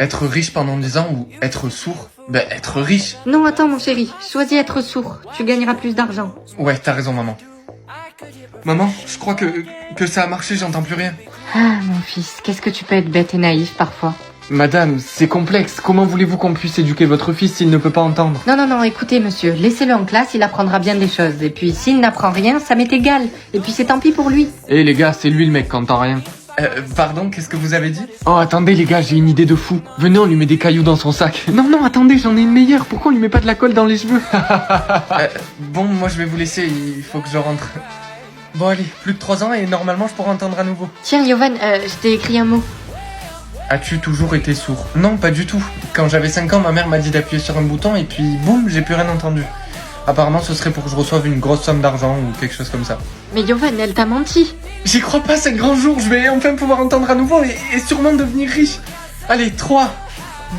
Être riche pendant 10 ans ou être sourd? Ben, être riche. Non, attends, mon chéri. Choisis être sourd. Tu gagneras plus d'argent. Ouais, t'as raison, maman. Maman, je crois que ça a marché, j'entends plus rien. Ah, mon fils, qu'est-ce que tu peux être bête et naïf parfois. Madame, c'est complexe. Comment voulez-vous qu'on puisse éduquer votre fils s'il ne peut pas entendre? Non, écoutez, monsieur, laissez-le en classe, il apprendra bien des choses. Et puis, s'il n'apprend rien, ça m'est égal. Et puis, c'est tant pis pour lui. Eh les gars, c'est lui le mec qui entend rien. Pardon, qu'est-ce que vous avez dit? Oh, attendez les gars, j'ai une idée de fou. Venez, on lui met des cailloux dans son sac. Non, attendez, j'en ai une meilleure. Pourquoi on lui met pas de la colle dans les cheveux? Bon, moi je vais vous laisser, il faut que je rentre. Bon allez, plus de 3 ans et normalement je pourrai entendre à nouveau. Tiens, Yovan, je t'ai écrit un mot. As-tu toujours été sourd? Non, pas du tout. Quand j'avais 5 ans, ma mère m'a dit d'appuyer sur un bouton et puis boum, j'ai plus rien entendu. Apparemment, ce serait pour que je reçoive une grosse somme d'argent ou quelque chose comme ça. Mais Yovan, elle t'a menti. J'y crois pas, c'est le grand jour. Je vais enfin pouvoir entendre à nouveau et sûrement devenir riche. Allez, 3,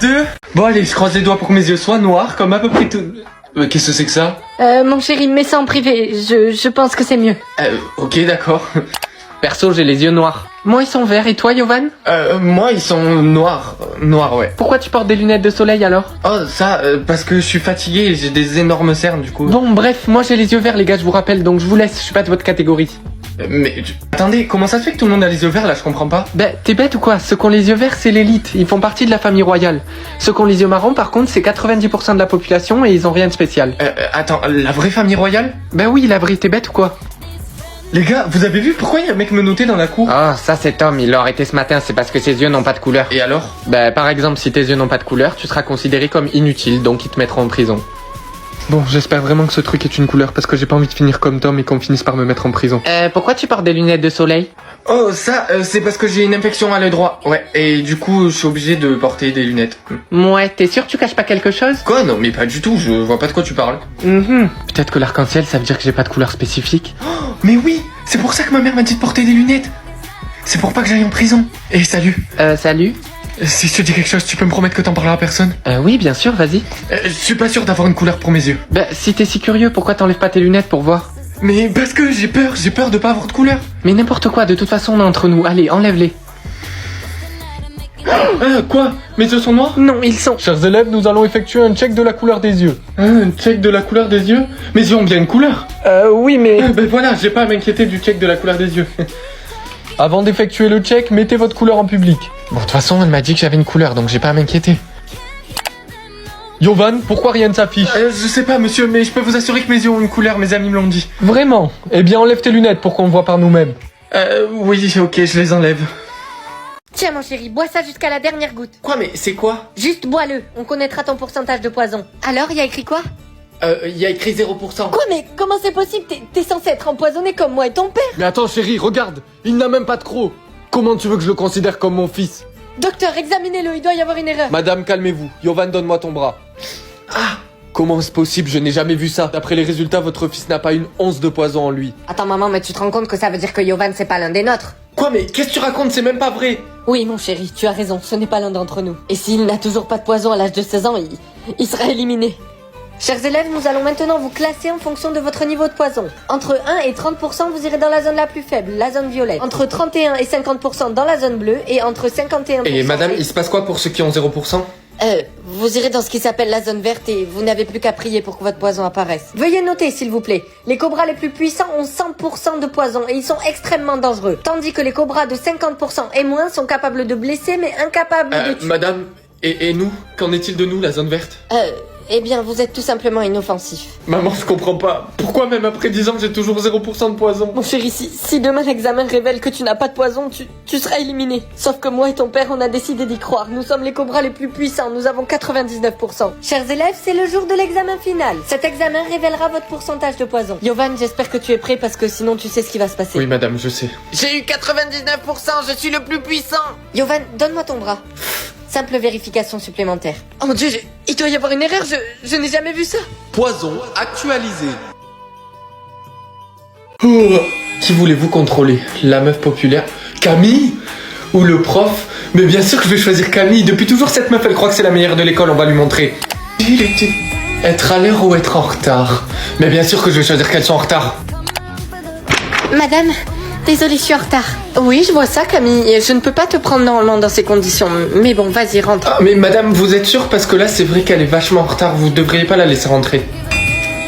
2... Bon allez, je croise les doigts pour que mes yeux soient noirs comme à peu près tout... Qu'est-ce que c'est que ça? Mon chéri, mets ça en privé. Je pense que c'est mieux. Ok, d'accord. Perso, j'ai les yeux noirs. Moi, ils sont verts. Et toi, Yovan? Moi, ils sont noirs. Noirs, ouais. Pourquoi tu portes des lunettes de soleil alors? Oh, ça, parce que je suis fatigué et j'ai des énormes cernes, du coup. Bon, bref, moi j'ai les yeux verts, les gars, je vous rappelle, donc je vous laisse, je suis pas de votre catégorie. Attendez, comment ça se fait que tout le monde a les yeux verts, là, je comprends pas? Ben, t'es bête ou quoi? Ceux qui ont les yeux verts, c'est l'élite, ils font partie de la famille royale. Ceux qui ont les yeux marrons, par contre, c'est 90% de la population et ils ont rien de spécial. Attends, la vraie famille royale? Ben oui, la vraie, t'es bête ou quoi? Les gars, vous avez vu pourquoi il y a un mec menotté dans la cour? Ah, ça c'est Tom, il l'a arrêté ce matin, c'est parce que ses yeux n'ont pas de couleur. Et alors? Ben, par exemple, si tes yeux n'ont pas de couleur, tu seras considéré comme inutile, donc ils te mettront en prison. Bon, j'espère vraiment que ce truc est une couleur parce que j'ai pas envie de finir comme Tom et qu'on finisse par me mettre en prison. Pourquoi tu portes des lunettes de soleil? Oh, ça, c'est parce que j'ai une infection à l'œil droit. Ouais, et du coup, je suis obligé de porter des lunettes. Ouais, t'es sûr que tu caches pas quelque chose? Quoi? Non, mais pas du tout, je vois pas de quoi tu parles. Peut-être que l'arc-en-ciel, ça veut dire que j'ai pas de couleur spécifique. Oh, mais oui, c'est pour ça que ma mère m'a dit de porter des lunettes. C'est pour pas que j'aille en prison. Et salut. Salut. Si je te dis quelque chose, tu peux me promettre que t'en parleras à personne? Oui, bien sûr, vas-y. Je suis pas sûr d'avoir une couleur pour mes yeux. Ben, si t'es si curieux, pourquoi t'enlèves pas tes lunettes pour voir? Mais parce que j'ai peur de pas avoir de couleur. Mais n'importe quoi, de toute façon, on est entre nous. Allez, enlève-les. Quoi? Mes yeux sont noirs? Non, ils sont... Chers élèves, nous allons effectuer un check de la couleur des yeux. Un check de la couleur des yeux? Mes yeux ont bien une couleur. Oui, mais... Ben voilà, j'ai pas à m'inquiéter du check de la couleur des yeux. Avant d'effectuer le check, mettez votre couleur en public. Bon, de toute façon, elle m'a dit que j'avais une couleur, donc j'ai pas à m'inquiéter. Yovan, pourquoi rien ne s'affiche? Je sais pas, monsieur, mais je peux vous assurer que mes yeux ont une couleur, mes amis me l'ont dit. Vraiment? Eh bien, enlève tes lunettes pour qu'on le voit par nous-mêmes. Oui, ok, je les enlève. Tiens, mon chéri, bois ça jusqu'à la dernière goutte. Quoi, mais c'est quoi? Juste bois-le, on connaîtra ton pourcentage de poison. Alors, il y a écrit quoi? Il y a écrit 0%. Quoi, mais comment c'est possible? T'es censé être empoisonné comme moi et ton père. Mais attends, chérie, regarde, il n'a même pas de croc. Comment tu veux que je le considère comme mon fils? Docteur, examinez-le, il doit y avoir une erreur. Madame, calmez-vous. Yovan, donne-moi ton bras. Ah! Comment est-ce possible? Je n'ai jamais vu ça. D'après les résultats, votre fils n'a pas une once de poison en lui. Attends, maman, mais tu te rends compte que ça veut dire que Yovan, c'est pas l'un des nôtres? Quoi, mais qu'est-ce que tu racontes? C'est même pas vrai. Oui, mon chéri, tu as raison, ce n'est pas l'un d'entre nous. Et s'il n'a toujours pas de poison à l'âge de 16 ans, il sera éliminé. Chers élèves, nous allons maintenant vous classer en fonction de votre niveau de poison. Entre 1 et 30%, vous irez dans la zone la plus faible, la zone violette. Entre 31 et 50% dans la zone bleue et entre 51%... Et madame, il se passe quoi pour ceux qui ont 0%? Vous irez dans ce qui s'appelle la zone verte et vous n'avez plus qu'à prier pour que votre poison apparaisse. Veuillez noter, s'il vous plaît. Les cobras les plus puissants ont 100% de poison et ils sont extrêmement dangereux. Tandis que les cobras de 50% et moins sont capables de blesser mais incapables de tuer. Madame, et nous? Qu'en est-il de nous, la zone verte? Eh bien, vous êtes tout simplement inoffensif. Maman, je comprends pas. Pourquoi même après 10 ans, j'ai toujours 0% de poison? Mon chéri, si demain l'examen révèle que tu n'as pas de poison, tu seras éliminé. Sauf que moi et ton père, on a décidé d'y croire. Nous sommes les cobras les plus puissants, nous avons 99%. Chers élèves, c'est le jour de l'examen final. Cet examen révélera votre pourcentage de poison. Yovan, j'espère que tu es prêt parce que sinon tu sais ce qui va se passer. Oui, madame, je sais. J'ai eu 99%, je suis le plus puissant. Yovan, donne-moi ton bras. Simple vérification supplémentaire. Oh mon dieu, il doit y avoir une erreur, je n'ai jamais vu ça. Poison actualisé. Oh, qui voulez-vous contrôler? La meuf populaire? Camille? Ou le prof? Mais bien sûr que je vais choisir Camille. Depuis toujours, cette meuf, elle croit que c'est la meilleure de l'école, on va lui montrer. Être à l'heure ou être en retard? Mais bien sûr que je vais choisir qu'elles sont en retard. Madame, désolée, je suis en retard. Oui, je vois ça, Camille. Je ne peux pas te prendre normalement dans ces conditions. Mais bon, vas-y, rentre. Ah, mais madame, vous êtes sûre? Parce que là, c'est vrai qu'elle est vachement en retard. Vous devriez pas la laisser rentrer.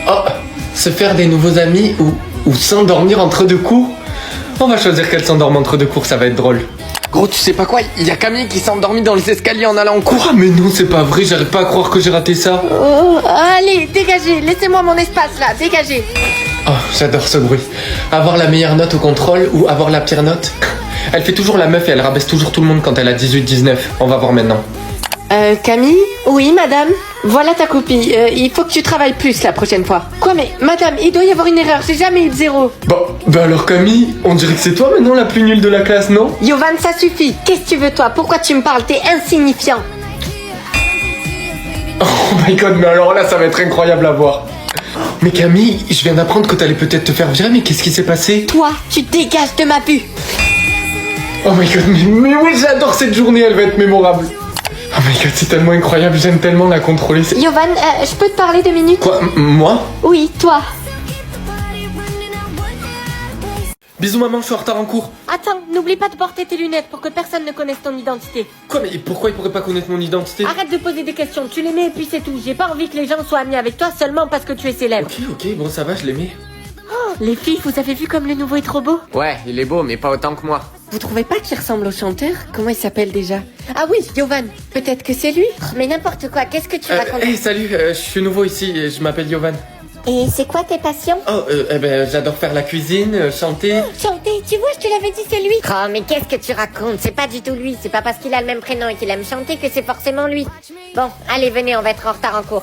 Oh, se faire des nouveaux amis ou s'endormir entre deux cours? On va choisir qu'elle s'endorme entre deux cours, ça va être drôle. Gros, tu sais pas quoi? Il y a Camille qui s'est endormie dans les escaliers en allant en cours. Ah, mais non, c'est pas vrai. J'arrive pas à croire que j'ai raté ça. Oh, allez, dégagez. Laissez-moi mon espace, là. Dégagez. Oh, j'adore ce bruit. Avoir la meilleure note au contrôle ou avoir la pire note? Elle fait toujours la meuf et elle rabaisse toujours tout le monde quand elle a 18-19. On va voir maintenant. Camille? Oui, madame? Voilà ta copie. Il faut que tu travailles plus la prochaine fois. Quoi, mais madame, il doit y avoir une erreur. J'ai jamais eu de 0. Bon, bah alors Camille, on dirait que c'est toi maintenant la plus nulle de la classe, non? Yovan, ça suffit. Qu'est-ce que tu veux, toi? Pourquoi tu me parles? T'es insignifiant. Oh my god, mais alors là, ça va être incroyable à voir. Mais Camille, je viens d'apprendre que t'allais peut-être te faire virer, mais qu'est-ce qui s'est passé? Toi, tu dégages de ma vue. Oh my god, mais oui, j'adore cette journée, elle va être mémorable. Oh my god, c'est tellement incroyable, j'aime tellement la contrôler. Yovan, je peux te parler 2 minutes? Quoi, moi? Oui, toi. Bisous maman, je suis en retard en cours. Attends, n'oublie pas de porter tes lunettes pour que personne ne connaisse ton identité. Quoi, mais pourquoi il pourrait pas connaître mon identité? Arrête de poser des questions, tu les mets et puis c'est tout. J'ai pas envie que les gens soient amis avec toi seulement parce que tu es célèbre. Ok, bon ça va, je l'ai mis. Oh, les filles, vous avez vu comme le nouveau est trop beau? Ouais, il est beau, mais pas autant que moi. Vous trouvez pas qu'il ressemble au chanteur? Comment il s'appelle déjà? Ah oui, Yovan. Peut-être que c'est lui. Mais n'importe quoi, qu'est-ce que tu racontes? Hey, salut, je suis nouveau ici, je m'appelle Yovan. Et c'est quoi tes passions? Oh, j'adore faire la cuisine, chanter. Chanter, tu vois, je te l'avais dit, c'est lui. Oh, mais qu'est-ce que tu racontes? C'est pas du tout lui. C'est pas parce qu'il a le même prénom et qu'il aime chanter que c'est forcément lui. Bon, allez, venez, on va être en retard en cours.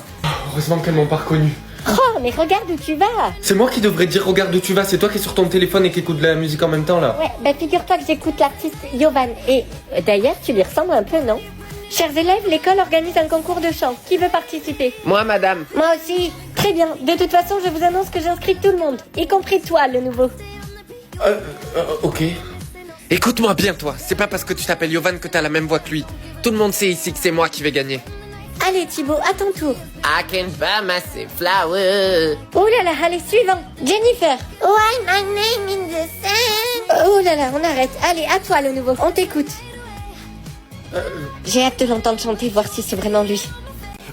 Heureusement qu'elles m'ont pas reconnu. Oh, mais regarde où tu vas. C'est moi qui devrais dire regarde où tu vas, c'est toi qui es sur ton téléphone et qui écoute de la musique en même temps là. Ouais, bah figure-toi que j'écoute l'artiste Yovan. Et d'ailleurs, tu lui ressembles un peu, non? Chers élèves, l'école organise un concours de chant. Qui veut participer? Moi madame. Moi aussi. Très bien. De toute façon, je vous annonce que j'inscris tout le monde, y compris toi, le nouveau. Ok. Écoute-moi bien toi, c'est pas parce que tu t'appelles Yovan que t'as la même voix que lui. Tout le monde sait ici que c'est moi qui vais gagner. Allez Thibaut, à ton tour. I can buy myself flowers. Oh là là, allez, suivant. Jennifer. Why my name in the sand? Oh là là, on arrête. Allez, à toi le nouveau. On t'écoute. J'ai hâte de l'entendre chanter, voir si c'est vraiment lui.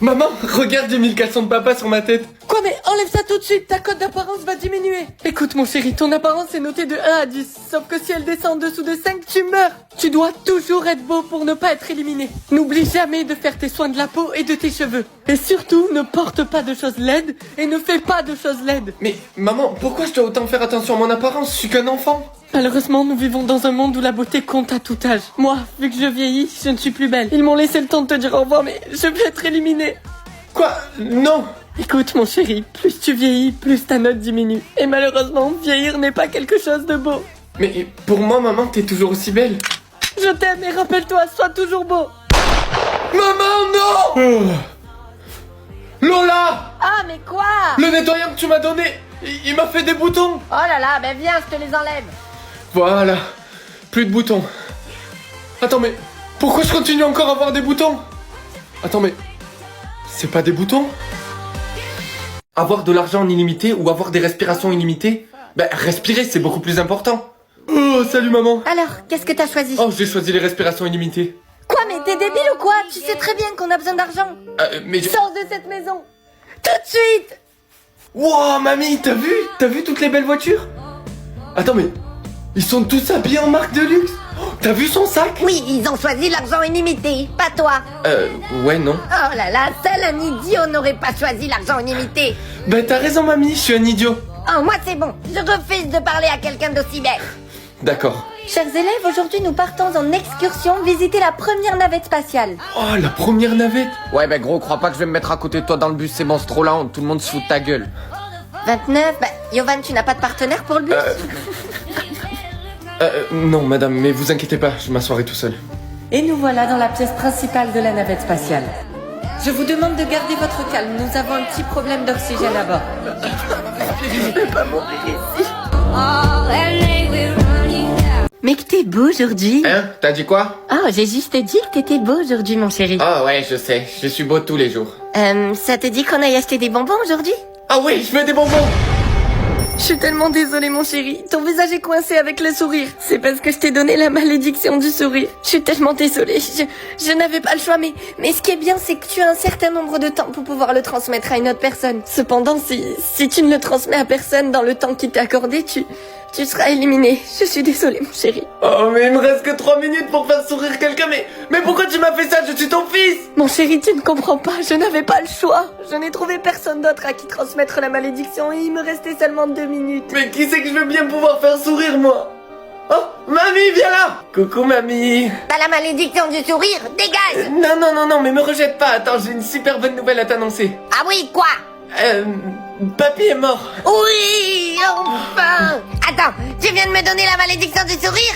Maman, regarde, j'ai mis le caleçon de papa sur ma tête. Quoi, mais enlève ça tout de suite, ta cote d'apparence va diminuer. Écoute mon chéri, ton apparence est notée de 1 à 10. Sauf que si elle descend en dessous de 5, tu meurs. Tu dois toujours être beau pour ne pas être éliminé. N'oublie jamais de faire tes soins de la peau et de tes cheveux. Et surtout, ne porte pas de choses laides et ne fais pas de choses laides. Mais maman, pourquoi je dois autant faire attention à mon apparence? Je suis qu'un enfant. Malheureusement, nous vivons dans un monde où la beauté compte à tout âge. Moi, vu que je vieillis, je ne suis plus belle. Ils m'ont laissé le temps de te dire au revoir, mais je vais être éliminée. Quoi? Non. Écoute mon chéri, plus tu vieillis, plus ta note diminue. Et malheureusement, vieillir n'est pas quelque chose de beau. Mais pour moi, maman, t'es toujours aussi belle. Je t'aime et rappelle-toi, sois toujours beau. Maman, non. Lola, Ah, mais quoi? le nettoyant que tu m'as donné, il m'a fait des boutons. Oh là là, ben viens, je te les enlève. Voilà, plus de boutons. Attends, mais pourquoi je continue encore à avoir des boutons? Attends, mais c'est pas des boutons? Avoir de l'argent en illimité ou avoir des respirations illimitées? Ben, respirer, c'est beaucoup plus important. Oh, salut maman. Alors, qu'est-ce que t'as choisi? Oh, j'ai choisi les respirations illimitées. Quoi, mais t'es débile ou quoi? Tu sais très bien qu'on a besoin d'argent. Mais Sors de cette maison. Tout de suite. Wow, mamie, t'as vu? T'as vu toutes les belles voitures? Attends, mais ils sont tous habillés en marque de luxe. Oh, t'as vu son sac? Oui, ils ont choisi l'argent illimité, pas toi. Ouais, non. Oh là là, seul un idiot n'aurait pas choisi l'argent illimité. Ben, t'as raison, mamie, je suis un idiot. Oh, moi c'est bon, je refuse de parler à quelqu'un d'aussi bête. D'accord. Chers élèves, aujourd'hui nous partons en excursion visiter la première navette spatiale. Oh, la première navette. Ouais, bah gros, crois pas que je vais me mettre à côté de toi dans le bus, c'est bon, c'est trop lent, tout le monde se fout de ta gueule. 29, bah Yovan, tu n'as pas de partenaire pour le bus? Non, madame, mais vous inquiétez pas, je m'assoirai tout seul. Et nous voilà dans la pièce principale de la navette spatiale. Je vous demande de garder votre calme, nous avons un petit problème d'oxygène à bord. Mais que t'es beau aujourd'hui. Hein? T'as dit quoi? Oh, j'ai juste dit que t'étais beau aujourd'hui, mon chéri. Ah ouais, je sais, je suis beau tous les jours. Ça te dit qu'on aille acheter des bonbons aujourd'hui? Ah oui, je veux des bonbons. Je suis tellement désolée, mon chéri. Ton visage est coincé avec le sourire. C'est parce que je t'ai donné la malédiction du sourire. Je suis tellement désolée. Je n'avais pas le choix, mais ce qui est bien, c'est que tu as un certain nombre de temps pour pouvoir le transmettre à une autre personne. Cependant, si tu ne le transmets à personne dans le temps qui t'est accordé, tu seras éliminé. Je suis désolée, mon chéri. Oh, mais il me reste que 3 minutes pour faire sourire quelqu'un, mais pourquoi tu m'as fait ça? Je suis ton fils! Mon chéri, tu ne comprends pas. Je n'avais pas le choix. Je n'ai trouvé personne d'autre à qui transmettre la malédiction et il me restait seulement 2 minutes. Mais qui c'est que je veux bien pouvoir faire sourire, moi? Oh, mamie, viens là! Coucou, mamie! T'as la malédiction du sourire, dégage! Non, mais me rejette pas. Attends, j'ai une super bonne nouvelle à t'annoncer. Ah oui, quoi? Papy est mort. Oui, enfin! Attends, tu viens de me donner la malédiction du sourire?